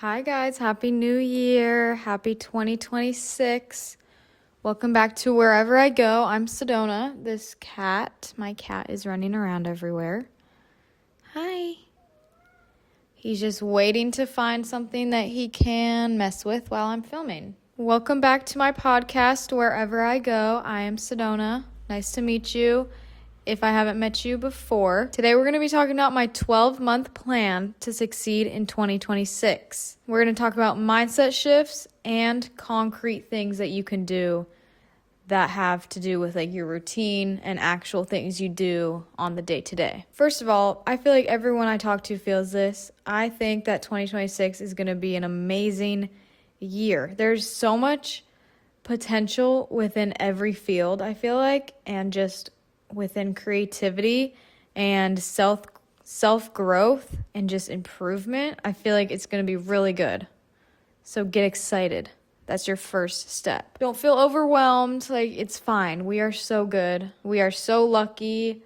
Hi guys, Happy New Year. Happy 2026. Welcome back to Wherever I Go. I'm Sedona. My cat is running around everywhere. Hi. He's just waiting to find something that he can mess with while I'm filming. Welcome back to my podcast, Wherever I Go. I am Sedona. Nice to meet you. If I haven't met you before. Today we're going to be talking about my 12-month plan to succeed in 2026. We're going to talk about mindset shifts and concrete things that you can do that have to do with like your routine and actual things you do on the day-to-day. First of all, I feel like everyone I talk to feels this. I think that 2026 is going to be an amazing year. There's so much potential within every field, I feel like, and just within creativity and self-growth and just improvement. I feel like it's going to be really good. So get excited. That's your first step. Don't feel overwhelmed. Like, it's fine. We are so good. We are so lucky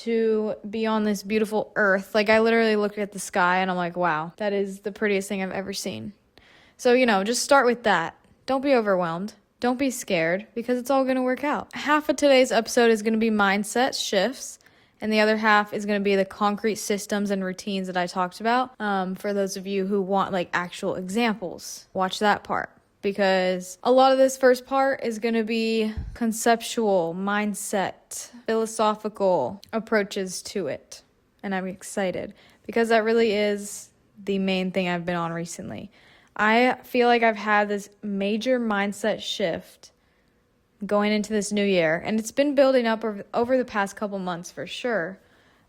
to be on this beautiful earth. Like, I literally looked at the sky and I'm like, wow, that is the prettiest thing I've ever seen. So, just start with that. Don't be overwhelmed. Don't be scared, because it's all going to work out. Half of today's episode is going to be mindset shifts, and the other half is going to be the concrete systems and routines that I talked about. For those of you who want like actual examples, watch that part, because a lot of this first part is going to be conceptual, mindset, philosophical approaches to it. And I'm excited because that really is the main thing I've been on recently. I feel like I've had this major mindset shift going into this new year, and it's been building up over the past couple months for sure.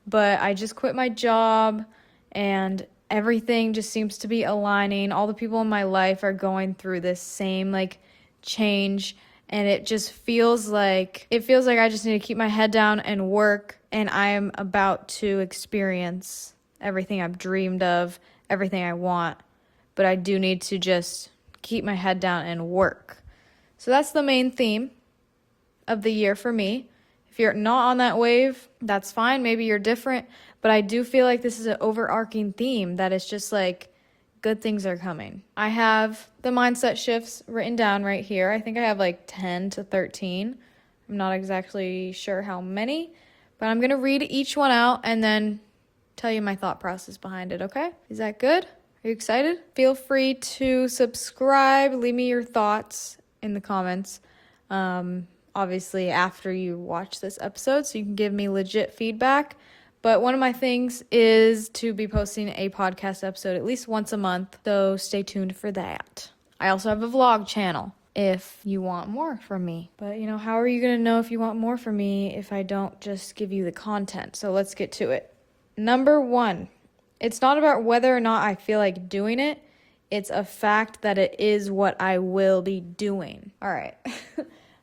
But I just quit my job, and everything just seems to be aligning. All the people in my life are going through this same like change, and it feels like I just need to keep my head down and work, and I am about to experience everything I've dreamed of, everything I want. But I do need to just keep my head down and work. So that's the main theme of the year for me. If you're not on that wave, that's fine. Maybe you're different. But I do feel like this is an overarching theme that is just like good things are coming. I have the mindset shifts written down right here. I think I have like 10 to 13. I'm not exactly sure how many. But I'm going to read each one out and then tell you my thought process behind it, okay? Is that good? Are you excited? Feel free to subscribe. Leave me your thoughts in the comments. Obviously, after you watch this episode, so you can give me legit feedback. But one of my things is to be posting a podcast episode at least once a month, so stay tuned for that. I also have a vlog channel if you want more from me. But, how are you going to know if you want more from me if I don't just give you the content? So let's get to it. Number 1. It's not about whether or not I feel like doing it. It's a fact that it is what I will be doing. All right.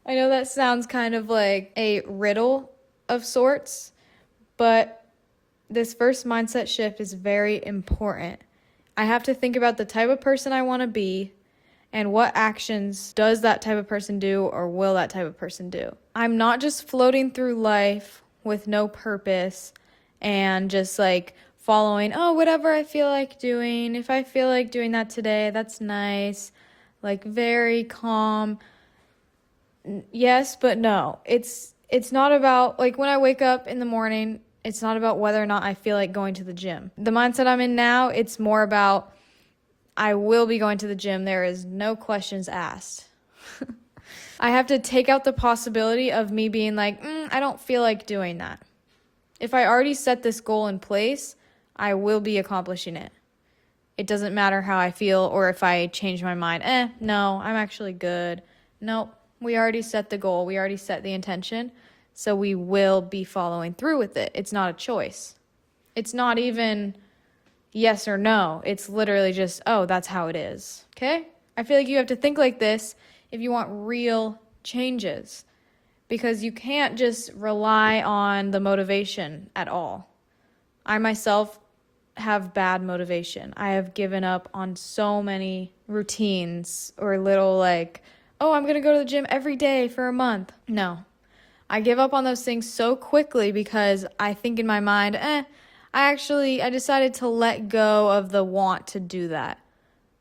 I know that sounds kind of like a riddle of sorts, but this first mindset shift is very important. I have to think about the type of person I want to be and what actions does that type of person do or will that type of person do. I'm not just floating through life with no purpose and just like following, whatever I feel like doing. If I feel like doing that today, that's nice. Like very calm. Yes, but no. It's not about, like when I wake up in the morning, it's not about whether or not I feel like going to the gym. The mindset I'm in now, it's more about I will be going to the gym. There is no questions asked. I have to take out the possibility of me being like, I don't feel like doing that. If I already set this goal in place, I will be accomplishing it. It doesn't matter how I feel or if I change my mind. No, I'm actually good. Nope, we already set the goal. We already set the intention. So we will be following through with it. It's not a choice. It's not even yes or no. It's literally just, that's how it is. Okay? I feel like you have to think like this if you want real changes, because you can't just rely on the motivation at all. I myself have bad motivation. I have given up on so many routines or little like, I'm going to go to the gym every day for a month. No, I give up on those things so quickly because I think in my mind, I decided to let go of the want to do that.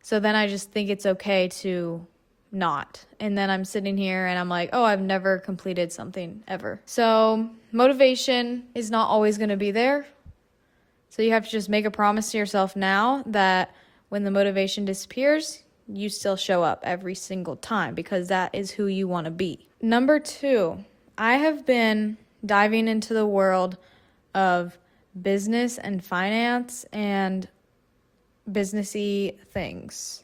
So then I just think it's okay to not. And then I'm sitting here and I'm like, oh, I've never completed something ever. So motivation is not always going to be there. So you have to just make a promise to yourself now that when the motivation disappears, you still show up every single time because that is who you want to be. Number 2, I have been diving into the world of business and finance and businessy things,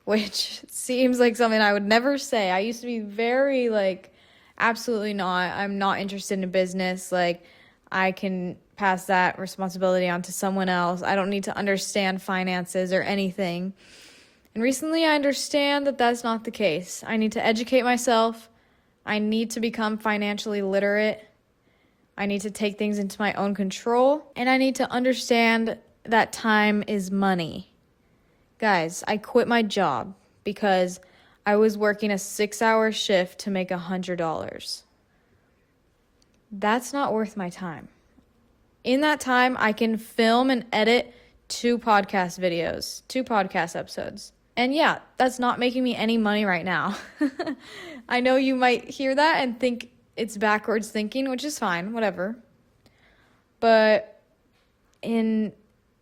which seems like something I would never say. I used to be very like, absolutely not. I'm not interested in business. Like, I can pass that responsibility on to someone else. I don't need to understand finances or anything. And recently I understand that that's not the case. I need to educate myself. I need to become financially literate. I need to take things into my own control. And I need to understand that time is money. Guys, I quit my job because I was working a 6-hour shift to make $100. That's not worth my time. In that time, I can film and edit 2 podcast videos, 2 podcast episodes. And yeah, that's not making me any money right now. I know you might hear that and think it's backwards thinking, which is fine, whatever. But in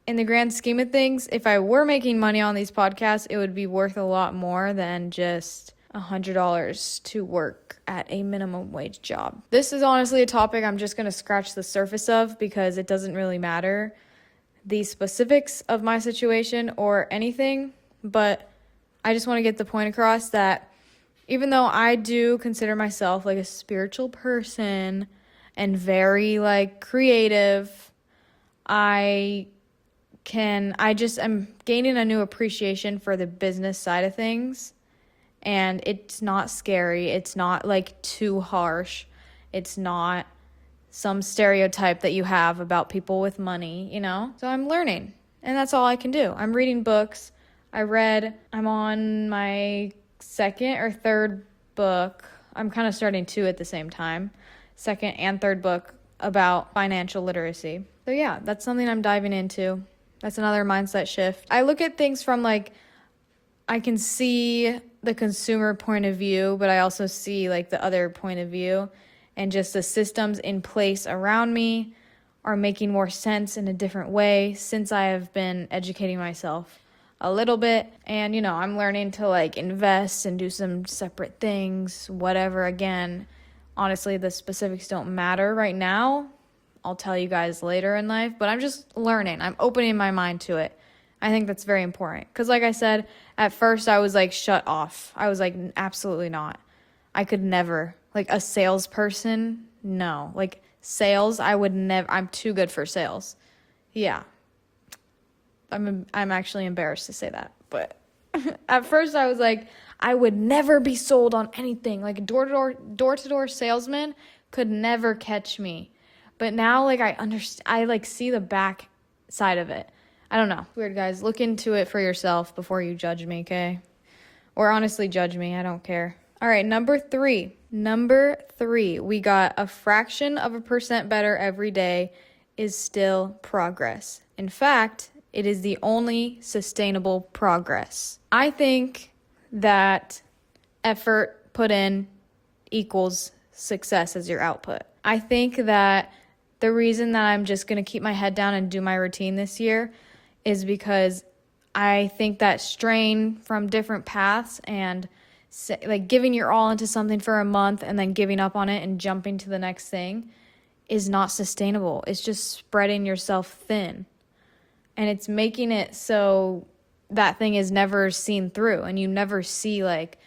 the grand scheme of things, if I were making money on these podcasts, it would be worth a lot more than just $100 to work at a minimum wage job. This is honestly a topic I'm just going to scratch the surface of because it doesn't really matter the specifics of my situation or anything, but I just want to get the point across that even though I do consider myself like a spiritual person and very like creative, I just am gaining a new appreciation for the business side of things. And it's not scary. It's not like too harsh. It's not some stereotype that you have about people with money, you know? So I'm learning, and that's all I can do. I'm reading books. I'm on my 2nd or 3rd book. I'm kind of starting 2 at the same time. 2nd and 3rd book about financial literacy. So yeah, that's something I'm diving into. That's another mindset shift. I look at things from like, I can see the consumer point of view, but I also see like the other point of view, and just the systems in place around me are making more sense in a different way since I have been educating myself a little bit. And, you know, I'm learning to like invest and do some separate things, whatever. Again, honestly, the specifics don't matter right now. I'll tell you guys later in life, but I'm just learning. I'm opening my mind to it. I think that's very important. Because like I said, at first I was like shut off. I was like, absolutely not. I could never. Like a salesperson, no. Like sales, I would never. I'm too good for sales. Yeah. I'm actually embarrassed to say that. But at first I was like, I would never be sold on anything. Like a door-to-door salesman could never catch me. But now like I understand. I like see the back side of it. I don't know. Weird, guys. Look into it for yourself before you judge me, okay? Or honestly judge me. I don't care. All right, number 3. We got a fraction of a percent better every day is still progress. In fact, it is the only sustainable progress. I think that effort put in equals success as your output. I think that the reason that I'm just going to keep my head down and do my routine this year is because I think that strain from different paths and like giving your all into something for a month and then giving up on it and jumping to the next thing is not sustainable. It's just spreading yourself thin. And it's making it so that thing is never seen through and you never see like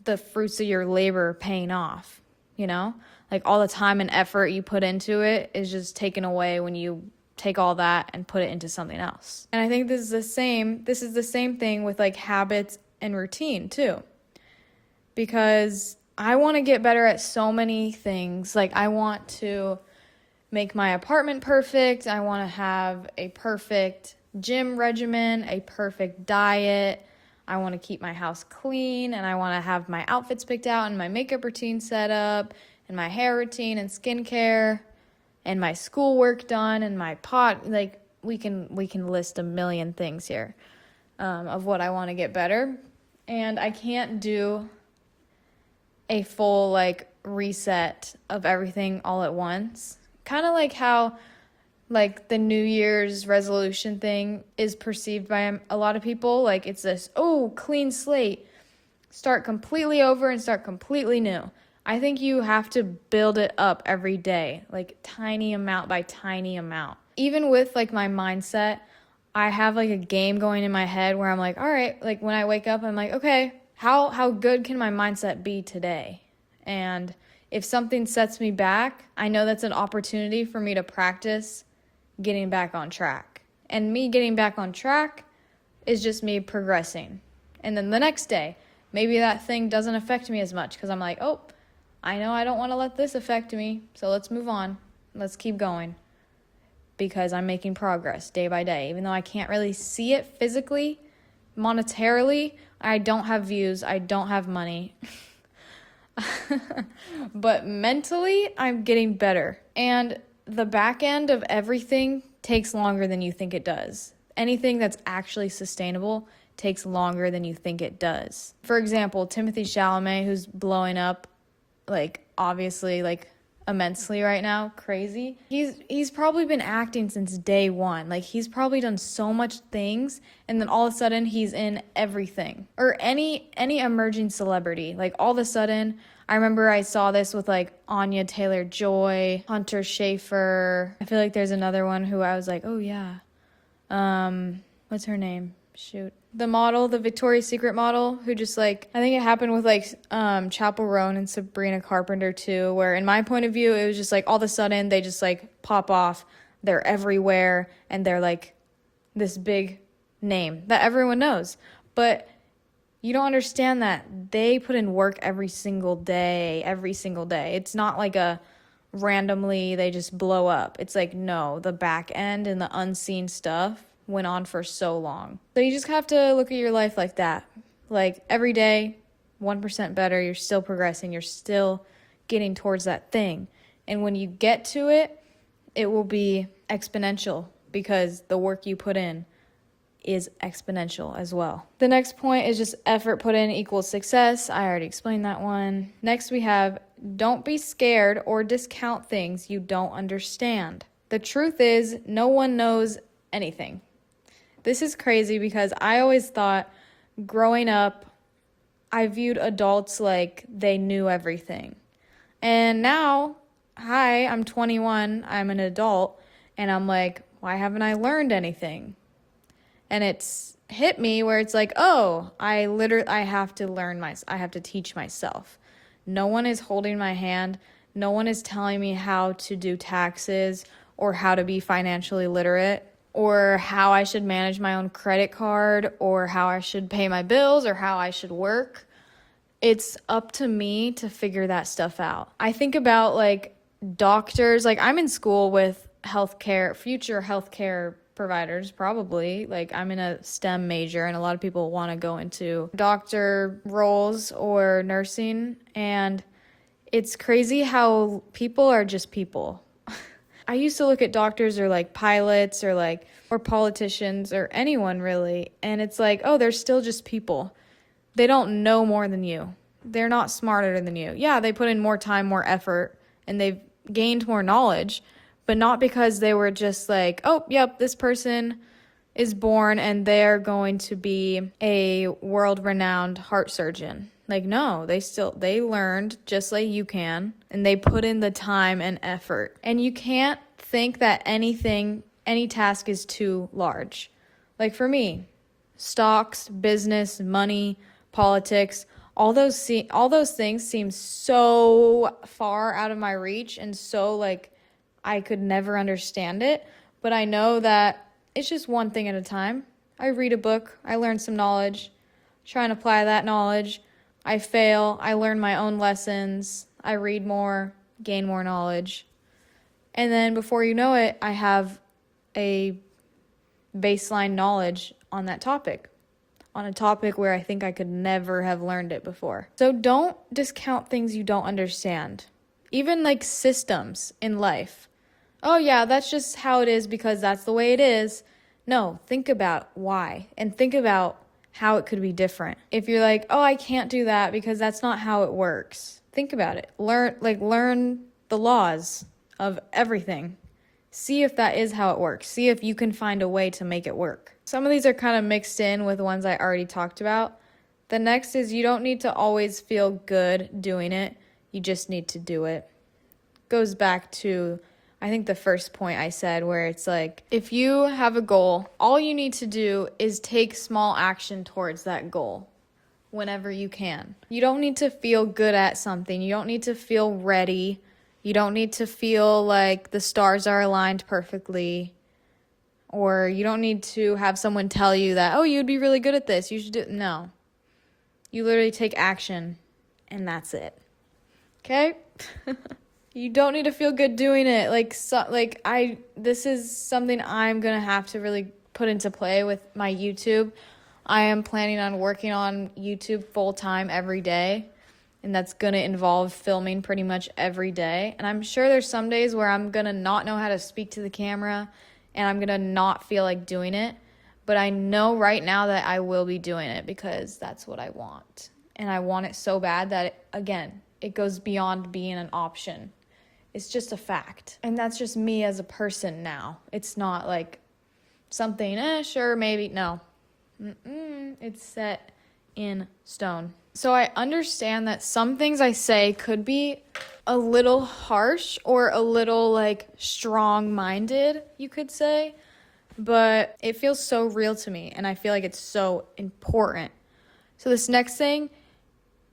the fruits of your labor paying off, you know? Like all the time and effort you put into it is just taken away when you take all that and put it into something else. And I think this is the same thing with like habits and routine too. Because I want to get better at so many things. Like I want to make my apartment perfect. I want to have a perfect gym regimen, a perfect diet. I want to keep my house clean, and I want to have my outfits picked out and my makeup routine set up and my hair routine and skincare and my schoolwork done and my pot. Like we can list a million things here. of what I want to get better. And I can't do a full like reset of everything all at once. Kind of like how like the New Year's resolution thing is perceived by a lot of people. Like it's this, oh, clean slate, start completely over and start completely new. I think you have to build it up every day, like tiny amount by tiny amount. Even with like my mindset, I have like a game going in my head where I'm like, all right, like when I wake up, I'm like, okay, how good can my mindset be today? And if something sets me back, I know that's an opportunity for me to practice getting back on track. And me getting back on track is just me progressing. And then the next day, maybe that thing doesn't affect me as much because I'm like, oh, I know I don't want to let this affect me, so let's move on. Let's keep going because I'm making progress day by day. Even though I can't really see it physically, monetarily, I don't have views, I don't have money. But mentally, I'm getting better. And the back end of everything takes longer than you think it does. Anything that's actually sustainable takes longer than you think it does. For example, Timothée Chalamet, who's blowing up, like, obviously, like, immensely right now, crazy. He's probably been acting since day one. Like, he's probably done so much things, and then all of a sudden, he's in everything. Or any emerging celebrity. Like, all of a sudden, I remember I saw this with, like, Anya Taylor-Joy, Hunter Schafer. I feel like there's another one who I was like, oh, yeah. What's her name? Shoot. The model, the Victoria's Secret model, who just like, I think it happened with like Chappell Roan and Sabrina Carpenter too, where in my point of view, it was just like all of a sudden they just like pop off, they're everywhere, and they're like this big name that everyone knows. But you don't understand that they put in work every single day. It's not like a randomly they just blow up. It's like, no, the back end and the unseen stuff went on for so long. So you just have to look at your life like that. Like every day, 1% better, you're still progressing, you're still getting towards that thing. And when you get to it, it will be exponential because the work you put in is exponential as well. The next point is just effort put in equals success. I already explained that one. Next we have, don't be scared or discount things you don't understand. The truth is, no one knows anything. This is crazy because I always thought growing up, I viewed adults like they knew everything. And now, hi, I'm 21, I'm an adult, and I'm like, why haven't I learned anything? And it's hit me where it's like, oh, I have to I have to teach myself. No one is holding my hand. No one is telling me how to do taxes or how to be financially literate, or how I should manage my own credit card, or how I should pay my bills, or how I should work. It's up to me to figure that stuff out. I think about like doctors, like I'm in school with future healthcare providers, probably. Like I'm in a STEM major and a lot of people want to go into doctor roles or nursing. And it's crazy how people are just people. I used to look at doctors or like pilots or politicians or anyone really, and it's like, oh, they're still just people. They don't know more than you. They're not smarter than you. Yeah, they put in more time, more effort, and they've gained more knowledge, but not because they were just like, oh, yep, this person is born and they're going to be a world-renowned heart surgeon. Like, no, they learned just like you can, and they put in the time and effort. And you can't think that any task is too large. Like for me, stocks, business, money, politics, all those things seem so far out of my reach and so like I could never understand it. But I know that it's just one thing at a time. I read a book, I learn some knowledge, try and apply that knowledge. I fail, I learn my own lessons, I read more, gain more knowledge. And then before you know it, I have a baseline knowledge on that topic, on a topic where I think I could never have learned it before. So don't discount things you don't understand. Even like systems in life. Oh yeah, that's just how it is because that's the way it is. No, think about why and think about how it could be different. If you're like, oh, I can't do that because that's not how it works. Think about it. Learn the laws of everything. See if that is how it works. See if you can find a way to make it work. Some of these are kind of mixed in with ones I already talked about. The next is you don't need to always feel good doing it. You just need to do it. Goes back to, I think, the first point I said, where it's like, if you have a goal, all you need to do is take small action towards that goal whenever you can. You don't need to feel good at something. You don't need to feel ready. You don't need to feel like the stars are aligned perfectly. Or you don't need to have someone tell you that, oh, you'd be really good at this. You should do it. No. You literally take action, and that's it. Okay? You don't need to feel good doing it. This is something I'm going to have to really put into play with my YouTube. I am planning on working on YouTube full time every day, and that's going to involve filming pretty much every day. And I'm sure there's some days where I'm going to not know how to speak to the camera, and I'm going to not feel like doing it. But I know right now that I will be doing it because that's what I want. And I want it so bad that, it goes beyond being an option. It's just a fact. And that's just me as a person now. It's not like something, sure, maybe. No. It's set in stone. So I understand that some things I say could be a little harsh or a little strong-minded, you could say. But it feels so real to me, and I feel like it's so important. So this next thing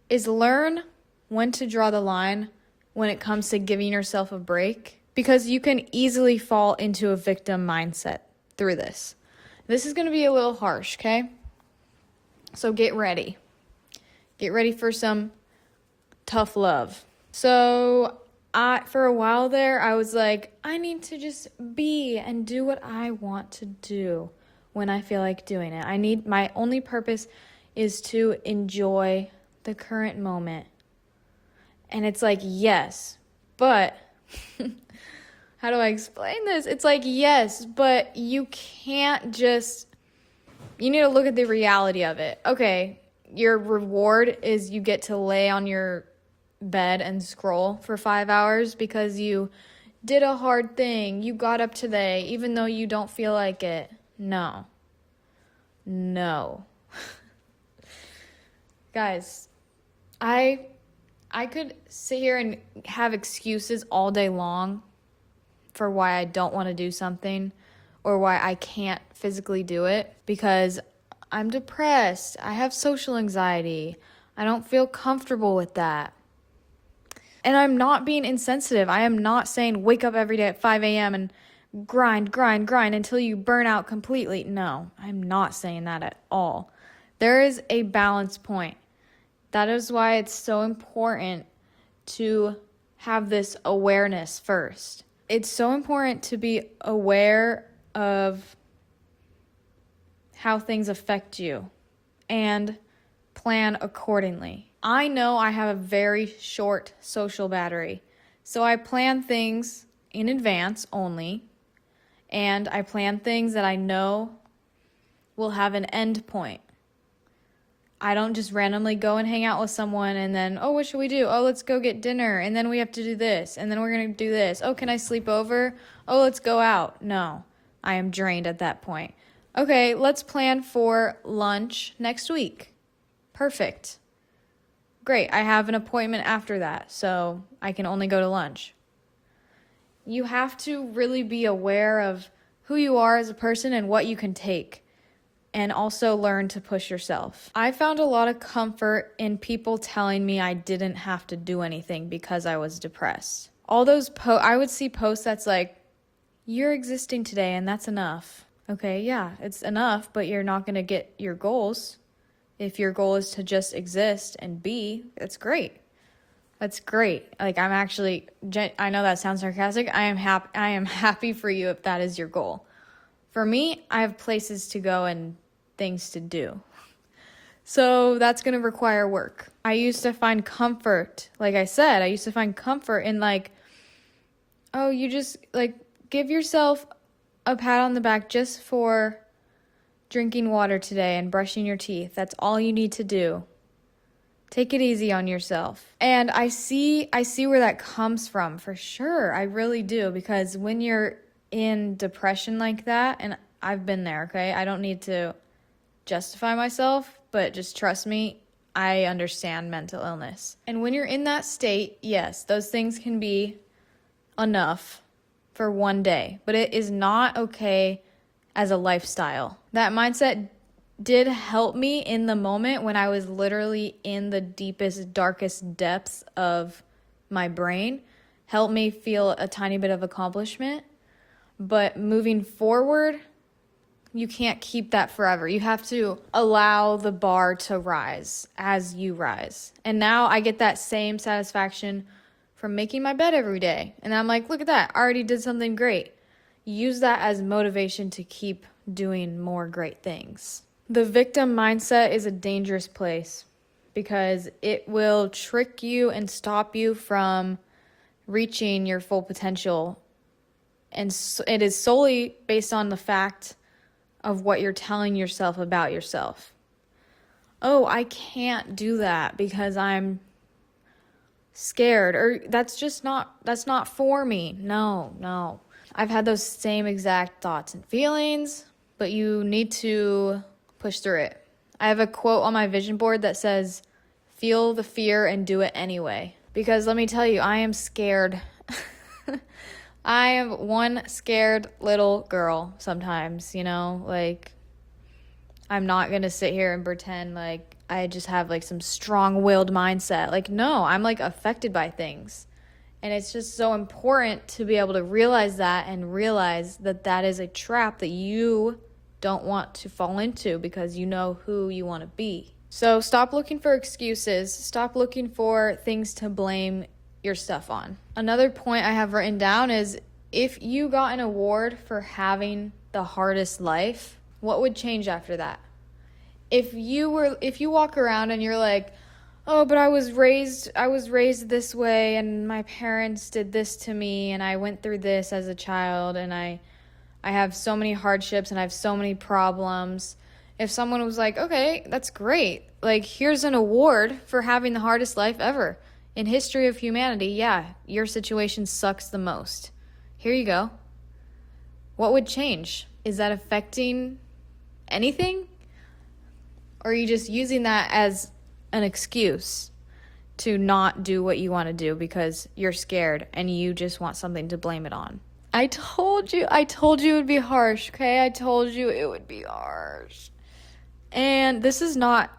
is learn when to draw the line when it comes to giving yourself a break, because you can easily fall into a victim mindset through this. This is going to be a little harsh, okay? So get ready. Get ready for some tough love. So for a while there, I was like, I need to just be and do what I want to do when I feel like doing it. My only purpose is to enjoy the current moment. And it's like, yes, but how do I explain this? It's like, yes, but you can't you need to look at the reality of it. Okay, your reward is you get to lay on your bed and scroll for 5 hours because you did a hard thing. You got up today, even though you don't feel like it. No. Guys, I could sit here and have excuses all day long for why I don't want to do something or why I can't physically do it, because I'm depressed. I have social anxiety. I don't feel comfortable with that. And I'm not being insensitive. I am not saying wake up every day at 5 a.m. and grind until you burn out completely. No, I'm not saying that at all. There is a balance point. That is why it's so important to have this awareness first. It's so important to be aware of how things affect you and plan accordingly. I know I have a very short social battery, so I plan things in advance only, and I plan things that I know will have an end point. I don't just randomly go and hang out with someone and then, oh, what should we do? Oh, let's go get dinner, and then we have to do this, and then we're going to do this. Oh, can I sleep over? Oh, let's go out. No, I am drained at that point. Okay, let's plan for lunch next week. Perfect. Great, I have an appointment after that, so I can only go to lunch. You have to really be aware of who you are as a person and what you can take, and also learn to push yourself. I found a lot of comfort in people telling me I didn't have to do anything because I was depressed. All those I would see posts that's like, you're existing today and that's enough. Okay, yeah, it's enough, but you're not going to get your goals. If your goal is to just exist and be, that's great. That's great. Like, I know that sounds sarcastic. I am happy for you if that is your goal. For me, I have places to go and things to do. So that's going to require work. I used to find comfort, like I said, in you just give yourself a pat on the back just for drinking water today and brushing your teeth. That's all you need to do. Take it easy on yourself. And I see where that comes from for sure. I really do, because when you're in depression like that, and I've been there, okay? I don't need to justify myself, but just trust me, I understand mental illness. And when you're in that state, yes, those things can be enough for one day, but it is not okay as a lifestyle. That mindset did help me in the moment when I was literally in the deepest, darkest depths of my brain. Helped me feel a tiny bit of accomplishment. But moving forward, you can't keep that forever. You have to allow the bar to rise as you rise. And now I get that same satisfaction from making my bed every day. And I'm like, look at that. I already did something great. Use that as motivation to keep doing more great things. The victim mindset is a dangerous place because it will trick you and stop you from reaching your full potential. And it is solely based on the fact of what you're telling yourself about yourself. Oh, I can't do that because I'm scared, or that's not for me. No. I've had those same exact thoughts and feelings, but you need to push through it. I have a quote on my vision board that says, feel the fear and do it anyway. Because let me tell you, I am scared. I am one scared little girl sometimes, like I'm not going to sit here and pretend like I just have like some strong-willed mindset. Like, no, I'm like affected by things. And it's just so important to be able to realize that and realize that that is a trap that you don't want to fall into because you know who you want to be. So stop looking for excuses. Stop looking for things to blame your stuff on. Another point I have written down is, if you got an award for having the hardest life, what would change after that? If you walk around and you're like, oh, but I was raised this way and my parents did this to me and I went through this as a child and I have so many hardships and I have so many problems. If someone was like, okay, that's great. Like, here's an award for having the hardest life ever. In history of humanity, yeah, your situation sucks the most. Here you go. What would change? Is that affecting anything? Or are you just using that as an excuse to not do what you want to do because you're scared and you just want something to blame it on? I told you it would be harsh, okay? I told you it would be harsh. And this is not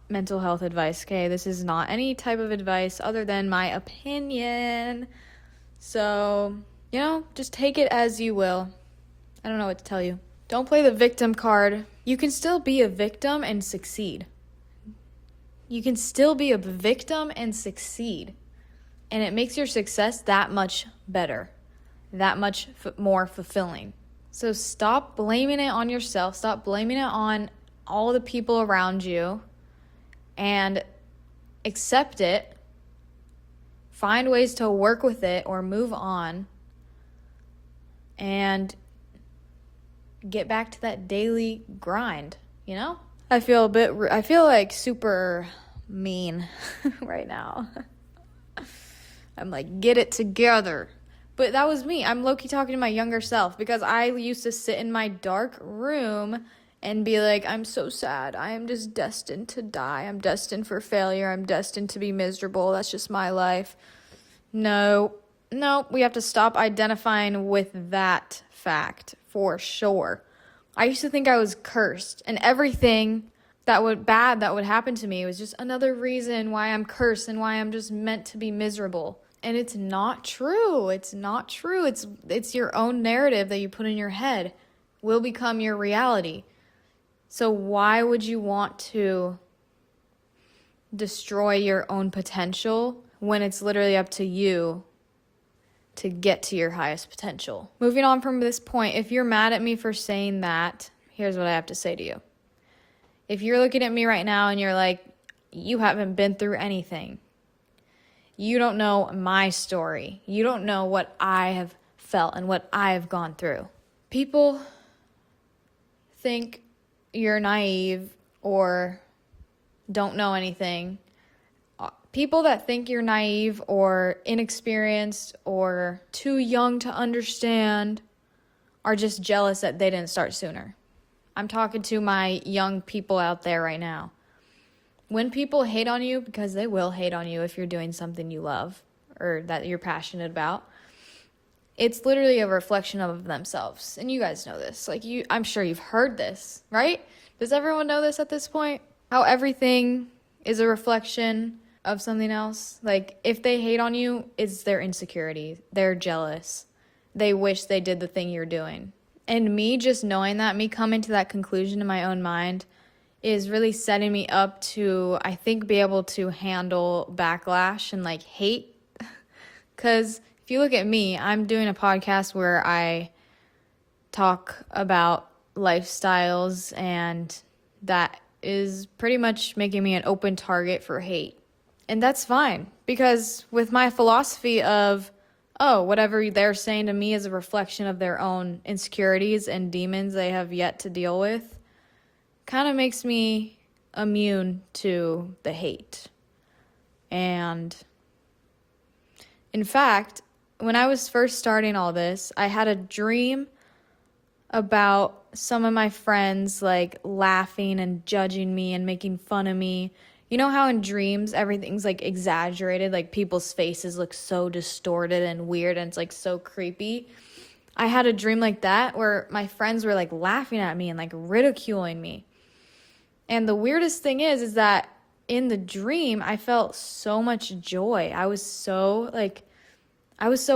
mental health advice, okay? This is not any type of advice other than my opinion. So, just take it as you will. I don't know what to tell you. Don't play the victim card. You can still be a victim and succeed. You can still be a victim and succeed. And it makes your success that much better, that much more fulfilling. So stop blaming it on yourself. Stop blaming it on all the people around you and accept it. Find ways to work with it or move on and get back to that daily grind, I feel like super mean right now. I'm like, get it together. But that was me. I'm low-key talking to my younger self because I used to sit in my dark room and be like, I'm so sad. I am just destined to die. I'm destined for failure. I'm destined to be miserable. That's just my life. No, we have to stop identifying with that fact for sure. I used to think I was cursed, and everything that would happen to me was just another reason why I'm cursed and why I'm just meant to be miserable. And it's not true. It's not true. It's your own narrative that you put in your head will become your reality. So why would you want to destroy your own potential when it's literally up to you to get to your highest potential? Moving on from this point, if you're mad at me for saying that, here's what I have to say to you. If you're looking at me right now and you're like, you haven't been through anything. You don't know my story. You don't know what I have felt and what I have gone through. People think you're naive or don't know anything, people that think you're naive or inexperienced or too young to understand are just jealous that they didn't start sooner. I'm talking to my young people out there right now. When people hate on you, because they will hate on you if you're doing something you love or that you're passionate about, it's literally a reflection of themselves. And you guys know this. I'm sure you've heard this, right? Does everyone know this at this point? How everything is a reflection of something else? Like, if they hate on you, it's their insecurity. They're jealous. They wish they did the thing you're doing. And me just knowing that, me coming to that conclusion in my own mind, is really setting me up to, I think, be able to handle backlash and hate. Because if you look at me, I'm doing a podcast where I talk about lifestyles, and that is pretty much making me an open target for hate. And that's fine, because with my philosophy of, whatever they're saying to me is a reflection of their own insecurities and demons they have yet to deal with, kind of makes me immune to the hate. And in fact, when I was first starting all this, I had a dream about some of my friends laughing and judging me and making fun of me. You know how in dreams everything's exaggerated, people's faces look so distorted and weird and it's so creepy? I had a dream like that where my friends were laughing at me and ridiculing me. And the weirdest thing is that in the dream I felt so much joy. I was so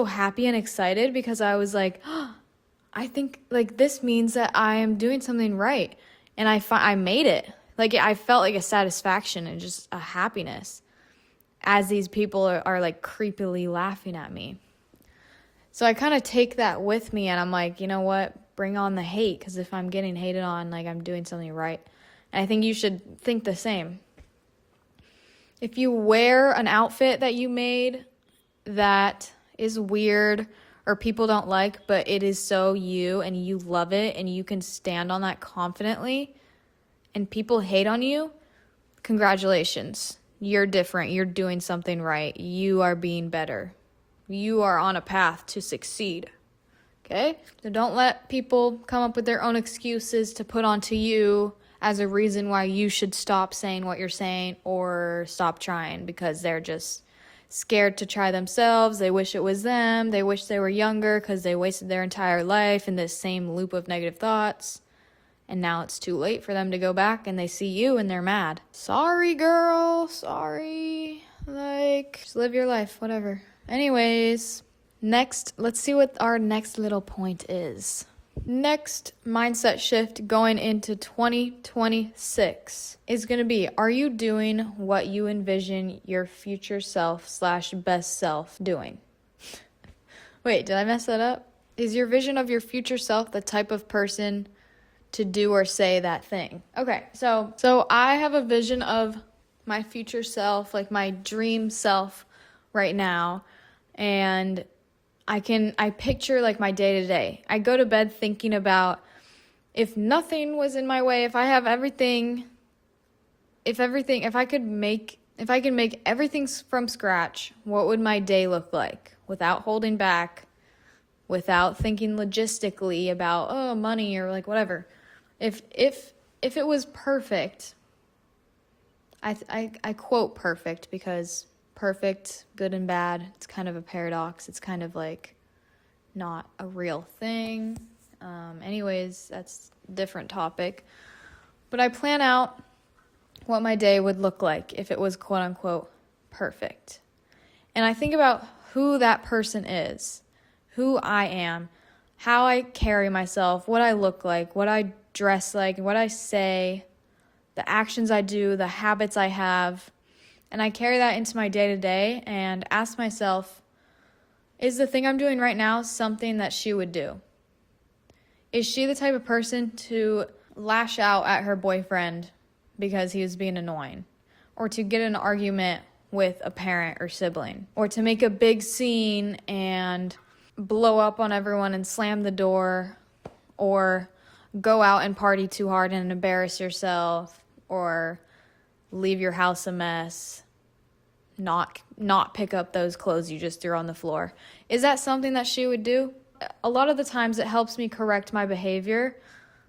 happy and excited because I was I think this means that I am doing something right, and I made it. I felt a satisfaction and just a happiness as these people are creepily laughing at me. So I kind of take that with me, and I'm you know what? Bring on the hate, because if I'm getting hated on, I'm doing something right. And I think you should think the same. If you wear an outfit that you made that is weird or people don't like, but it is so you and you love it and you can stand on that confidently, and people hate on you, congratulations. You're different. You're doing something right. You are being better. You are on a path to succeed. Okay? So don't let people come up with their own excuses to put onto you as a reason why you should stop saying what you're saying or stop trying, because they're just scared to try themselves. They wish it was them. They wish they were younger because they wasted their entire life in this same loop of negative thoughts. And now it's too late for them to go back, and they see you and they're mad. Sorry, girl. Sorry. Just live your life. Whatever. Anyways, next, let's see what our next little point is. Next mindset shift going into 2026 is going to be, are you doing what you envision your future self / best self doing? Wait, did I mess that up? Is your vision of your future self the type of person to do or say that thing? Okay, so I have a vision of my future self, my dream self right now, and I picture my day to day. I go to bed thinking about, if nothing was in my way, if I have everything, if I could make everything from scratch, what would my day look like without holding back, without thinking logistically about money or whatever. If it was perfect, I quote perfect because perfect, good and bad, it's kind of a paradox. It's kind of not a real thing. Anyways, that's a different topic. But I plan out what my day would look like if it was quote unquote perfect. And I think about who that person is, who I am, how I carry myself, what I look like, what I dress like, what I say, the actions I do, the habits I have. And I carry that into my day-to-day and ask myself, is the thing I'm doing right now something that she would do? Is she the type of person to lash out at her boyfriend because he was being annoying? Or to get in an argument with a parent or sibling? Or to make a big scene and blow up on everyone and slam the door? Or go out and party too hard and embarrass yourself, or leave your house a mess, not pick up those clothes you just threw on the floor. Is that something that she would do? A lot of the times it helps me correct my behavior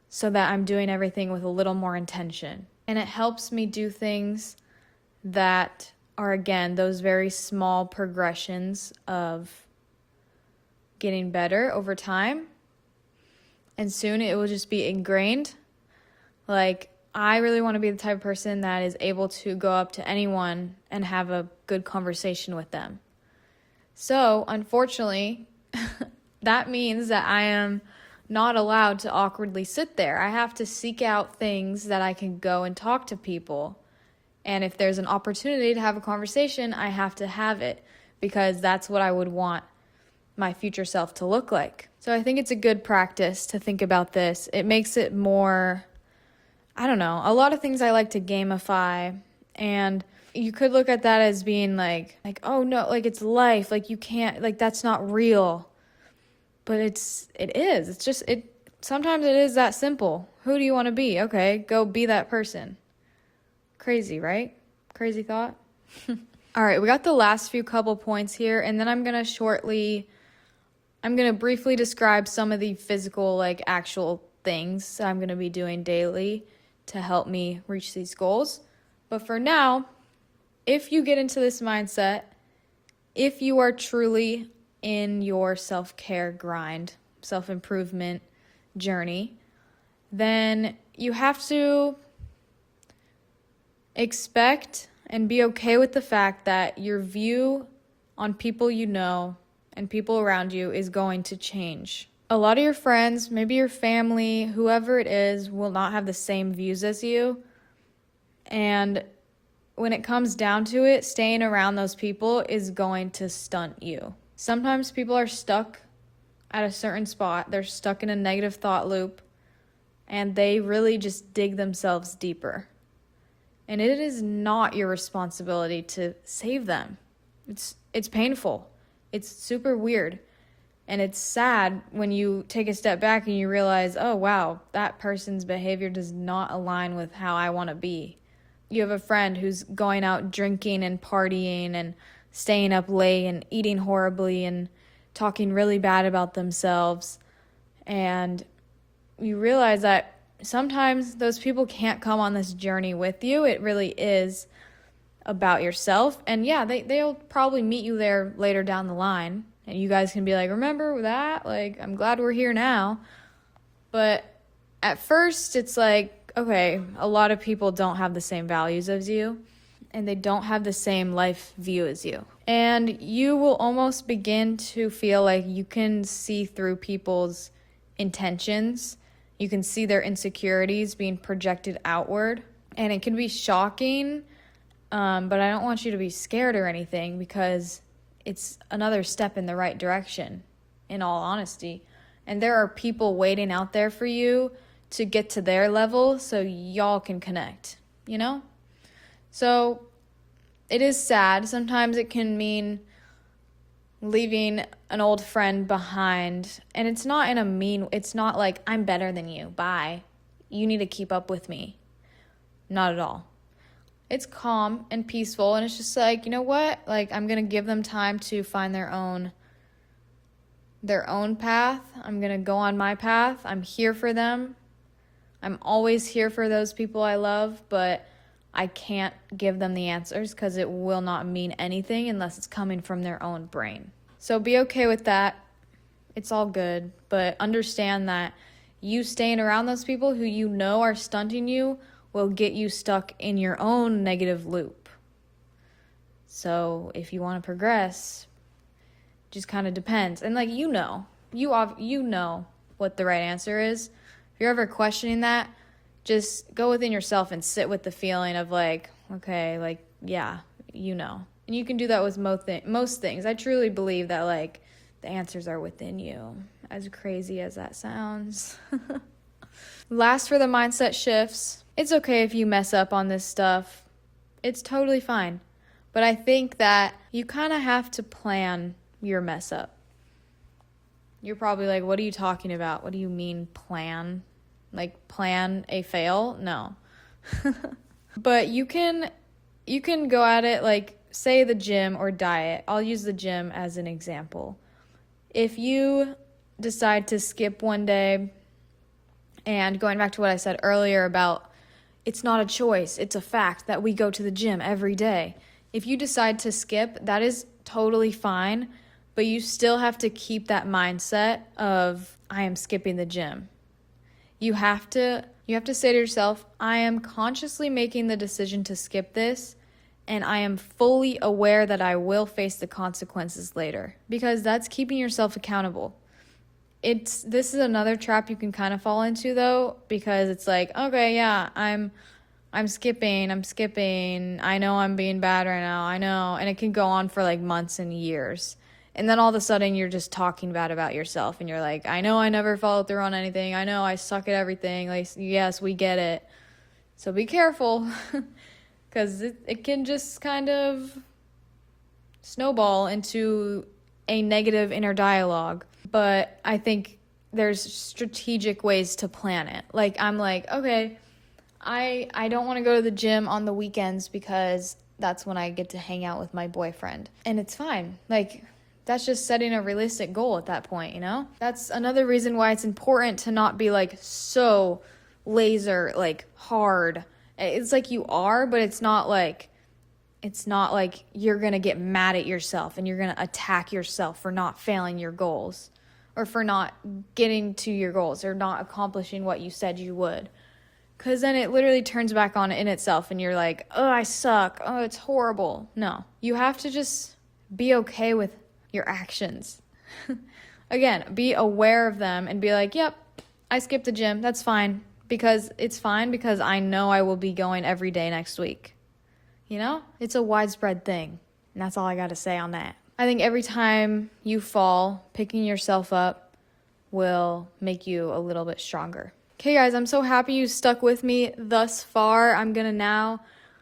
so that I'm doing everything with a little more intention. And it helps me do things that are, again, those very small progressions of getting better over time. And soon it will just be ingrained. Like, I really want to be the type of person that is able to go up to anyone and have a good conversation with them. So, unfortunately, that means that I am not allowed to awkwardly sit there. I have to seek out things that I can go and talk to people. And if there's an opportunity to have a conversation, I have to have it, because that's what I would want my future self to look like. So I think it's a good practice to think about this. It makes it more, I don't know, a lot of things I like to gamify, and you could look at that as being like, oh no, like it's life, like you can't, like that's not real. But it is. It's just, sometimes it is that simple. Who do you want to be? Okay, go be that person. Crazy, right? Crazy thought. All right, we got the last few couple points here, and then I'm going to briefly describe some of the physical, like actual things that I'm going to be doing daily to help me reach these goals. But for now, if you get into this mindset, if you are truly in your self-care grind, self-improvement journey, then you have to expect and be okay with the fact that your view on people you know and people around you is going to change. A lot of your friends, maybe your family, whoever it is, will not have the same views as you. And when it comes down to it, staying around those people is going to stunt you. Sometimes people are stuck at a certain spot. They're stuck in a negative thought loop, and they really just dig themselves deeper. And it is not your responsibility to save them. It's painful. It's super weird. And it's sad when you take a step back and you realize, oh wow, that person's behavior does not align with how I want to be. You have a friend who's going out drinking and partying and staying up late and eating horribly and talking really bad about themselves. And you realize that sometimes those people can't come on this journey with you. It really is about yourself. And yeah, they'll probably meet you there later down the line. And you guys can be like, remember that? Like, I'm glad we're here now. But at first, it's like, okay, a lot of people don't have the same values as you, and they don't have the same life view as you. And you will almost begin to feel like you can see through people's intentions. You can see their insecurities being projected outward. And it can be shocking, but I don't want you to be scared or anything, because it's another step in the right direction, in all honesty. And there are people waiting out there for you to get to their level so y'all can connect, you know? So it is sad. Sometimes it can mean leaving an old friend behind. And it's not in a mean, it's not like, I'm better than you, bye. You need to keep up with me. Not at all. It's calm and peaceful, and it's just like, you know what? Like, I'm going to give them time to find their own path. I'm going to go on my path. I'm here for them. I'm always here for those people I love, but I can't give them the answers because it will not mean anything unless it's coming from their own brain. So be okay with that. It's all good, but understand that you staying around those people who you know are stunting you will get you stuck in your own negative loop. So if you want to progress, just kind of depends. And like, you know what the right answer is. If you're ever questioning that, just go within yourself and sit with the feeling of like, okay, like, yeah, you know. And you can do that with most things. I truly believe that like the answers are within you, as crazy as that sounds. Last for the mindset shifts. It's okay if you mess up on this stuff. It's totally fine. But I think that you kind of have to plan your mess up. You're probably like, what are you talking about? What do you mean plan? like plan a fail. No. But you can go at it like, say, the gym or diet. I'll use the gym as an example. If you decide to skip one day, and going back to what I said earlier about it's not a choice, it's a fact that we go to the gym every day. If you decide to skip, that is totally fine, but you still have to keep that mindset of I am skipping the gym. You have to say to yourself, I am consciously making the decision to skip this, and I am fully aware that I will face the consequences later, because that's keeping yourself accountable. This is another trap you can kind of fall into though, because it's like, okay, yeah, I'm skipping. I know I'm being bad right now. I know. And it can go on for like months and years. And then all of a sudden you're just talking bad about yourself and you're like, I know I never followed through on anything. I know I suck at everything. Like, yes, we get it. So be careful, because it can just kind of snowball into a negative inner dialogue. But I think there's strategic ways to plan it. Like, I'm like, okay, I don't want to go to the gym on the weekends because that's when I get to hang out with my boyfriend. And it's fine. Like, that's just setting a realistic goal at that point, you know? That's another reason why it's important to not be like so laser, like hard. It's like you are, but it's not like you're going to get mad at yourself and you're going to attack yourself for not failing your goals or for not getting to your goals or not accomplishing what you said you would. Because then it literally turns back on in itself and you're like, oh, I suck. Oh, it's horrible. No, you have to just be okay with your actions. Again, be aware of them and be like, yep, I skipped the gym. That's fine. Because it's fine because I know I will be going every day next week. You know? It's a widespread thing. And that's all I got to say on that. I think every time you fall, picking yourself up will make you a little bit stronger. Okay, guys, I'm so happy you stuck with me thus far. I'm going to now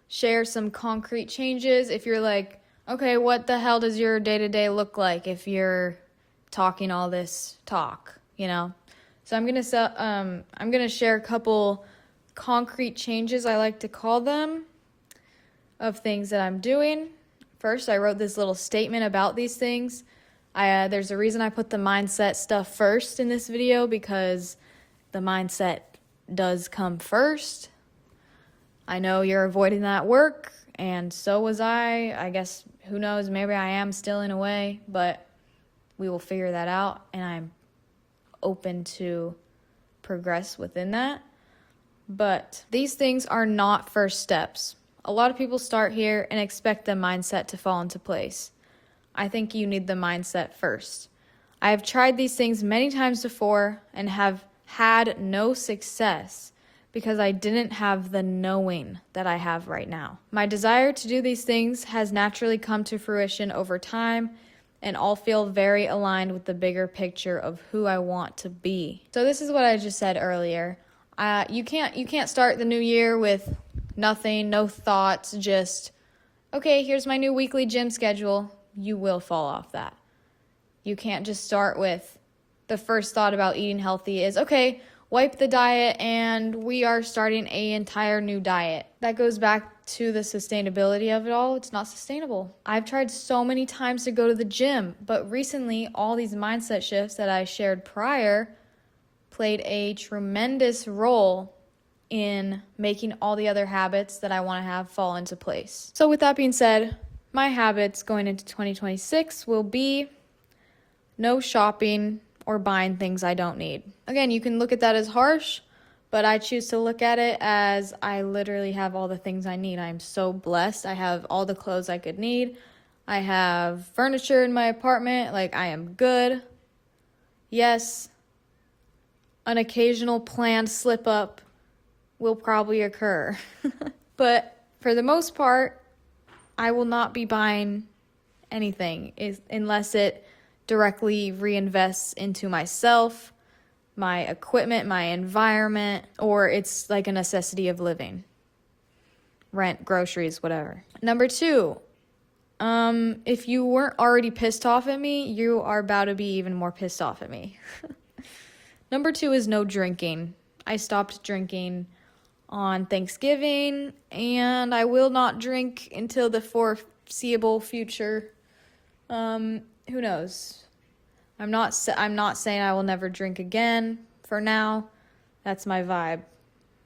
share some concrete changes. If you're like, okay, what the hell does your day-to-day look like if you're talking all this talk, you know? So I'm going to share a couple concrete changes, I like to call them, of things that I'm doing. First, I wrote this little statement about these things. There's a reason I put the mindset stuff first in this video, because the mindset does come first. I know you're avoiding that work, and so was I. I guess, who knows, maybe I am still in a way, but we will figure that out, and I'm open to progress within that. But these things are not first steps. A lot of people start here and expect the mindset to fall into place. I think you need the mindset first. I have tried these things many times before and have had no success because I didn't have the knowing that I have right now. My desire to do these things has naturally come to fruition over time, and all feel very aligned with the bigger picture of who I want to be. So this is what I just said earlier. You can't start the new year with nothing, no thoughts, just, okay, here's my new weekly gym schedule. You will fall off that. You can't just start with the first thought about eating healthy is, okay, wipe the diet and we are starting an entire new diet. That goes back to the sustainability of it all. It's not sustainable. I've tried so many times to go to the gym, but recently all these mindset shifts that I shared prior played a tremendous role in making all the other habits that I want to have fall into place. So with that being said, my habits going into 2026 will be no shopping or buying things I don't need. Again, you can look at that as harsh, but I choose to look at it as I literally have all the things I need. I am so blessed. I have all the clothes I could need. I have furniture in my apartment. Like, I am good. Yes, an occasional planned slip up will probably occur. But for the most part, I will not be buying anything unless it directly reinvests into myself, my equipment, my environment, or it's like a necessity of living. Rent, groceries, whatever. Number 2, if you weren't already pissed off at me, you are about to be even more pissed off at me. Number 2 is no drinking. I stopped drinking on Thanksgiving, and I will not drink until the foreseeable future. Who knows? I'm not saying I will never drink again for now. That's my vibe.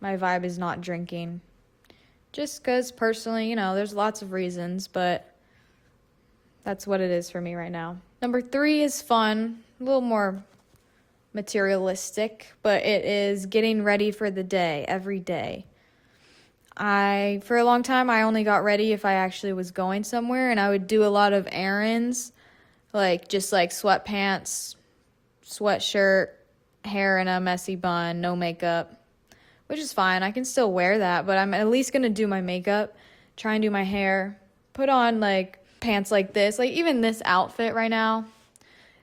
My vibe is not drinking. Just because personally, there's lots of reasons, but that's what it is for me right now. Number 3 is fun, a little more materialistic, but it is getting ready for the day every day. For a long time, I only got ready if I actually was going somewhere, and I would do a lot of errands, just sweatpants, sweatshirt, hair in a messy bun, no makeup, which is fine. I can still wear that, but I'm at least going to do my makeup, try and do my hair, put on pants like this, even this outfit right now.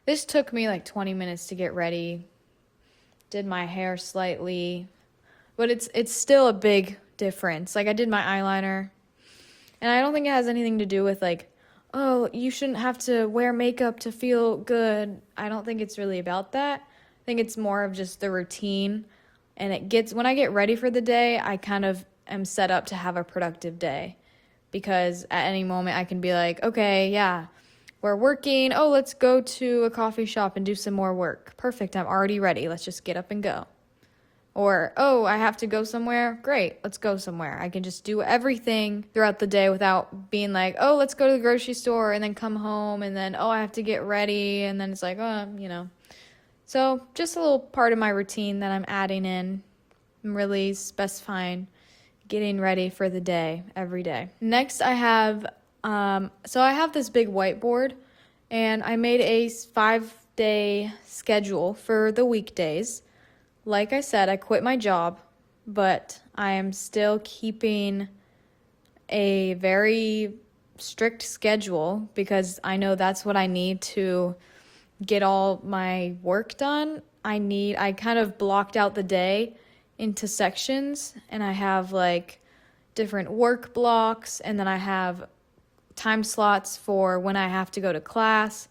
This took me 20 minutes to get ready. Did my hair slightly, but it's still a big difference. I did my eyeliner, and I don't think it has anything to do with oh, you shouldn't have to wear makeup to feel good. I don't think it's really about that. I think it's more of just the routine, and when I get ready for the day, I kind of am set up to have a productive day, because at any moment I can be okay, yeah, we're working. Oh, let's go to a coffee shop and do some more work. Perfect. I'm already ready. Let's just get up and go. Or, oh, I have to go somewhere. Great. Let's go somewhere. I can just do everything throughout the day without being oh, let's go to the grocery store and then come home and then, oh, I have to get ready. And then it's So just a little part of my routine that I'm adding in. I'm really specifying getting ready for the day every day. Next, I have I have this big whiteboard, and I made a 5-day schedule for the weekdays. Like I said, I quit my job, but I am still keeping a very strict schedule because I know that's what I need to get all my work done. I kind of blocked out the day into sections, and I have different work blocks, and then I have time slots for when I have to go to class,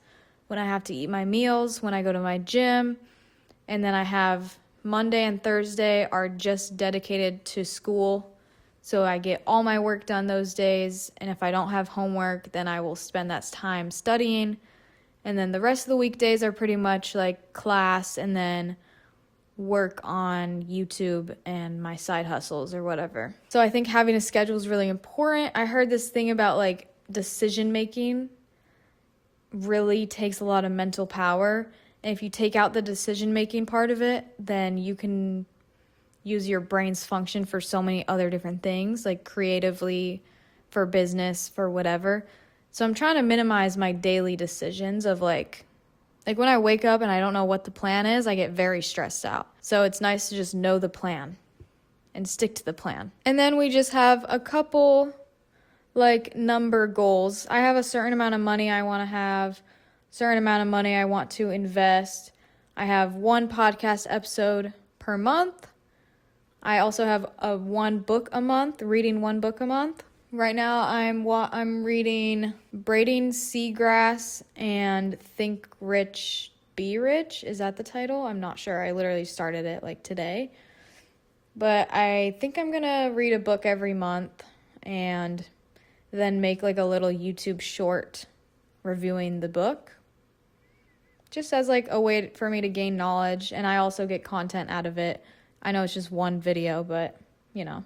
when I have to eat my meals, when I go to my gym, and then I have Monday and Thursday are just dedicated to school, so I get all my work done those days, and if I don't have homework, then I will spend that time studying, and then the rest of the weekdays are pretty much class and then work on YouTube and my side hustles or whatever. So I think having a schedule is really important. I heard this thing about decision making really takes a lot of mental power. And if you take out the decision making part of it, then you can use your brain's function for so many other different things, creatively, for business, for whatever. So I'm trying to minimize my daily decisions of when I wake up and I don't know what the plan is, I get very stressed out. So it's nice to just know the plan and stick to the plan. And then we just have a couple number goals. I have a certain amount of money I want to have, certain amount of money I want to invest. I have 1 podcast episode per month. I also have reading 1 book a month. Right now I'm reading Braiding Seagrass and Think Rich, Be Rich. Is that the title? I'm not sure. I literally started it today. But I think I'm going to read a book every month and then make a little YouTube short reviewing the book. Just as a way for me to gain knowledge, and I also get content out of it. I know it's just 1 video, but And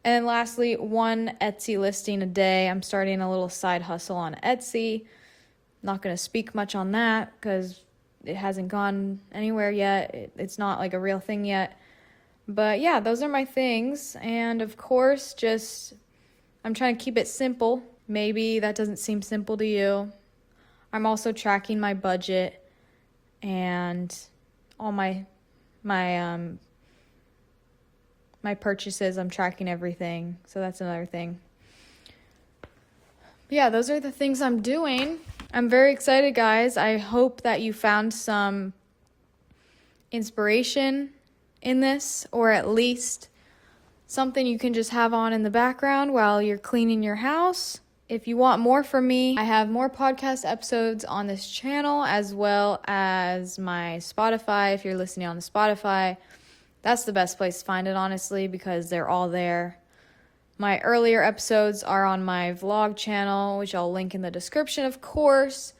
then lastly, 1 Etsy listing a day. I'm starting a little side hustle on Etsy. Not going to speak much on that because it hasn't gone anywhere yet. It's not a real thing yet. But yeah, those are my things. And of course, I'm trying to keep it simple. Maybe that doesn't seem simple to you. I'm also tracking my budget and all my purchases. I'm tracking everything. So that's another thing. But yeah, those are the things I'm doing. I'm very excited, guys. I hope that you found some inspiration in this, or at least something you can just have on in the background while you're cleaning your house. If you want more from me, I have more podcast episodes on this channel, as well as my Spotify. If you're listening on the Spotify, That's the best place to find it, honestly, because they're all there. My earlier episodes are on my vlog channel, which I'll link in the description, of course.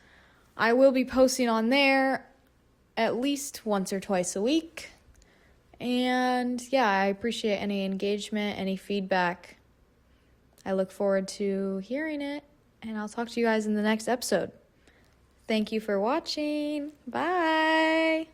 I will be posting on there at least once or twice a week. And yeah, I appreciate any engagement, any feedback. I look forward to hearing it, and I'll talk to you guys in the next episode. Thank you for watching. Bye.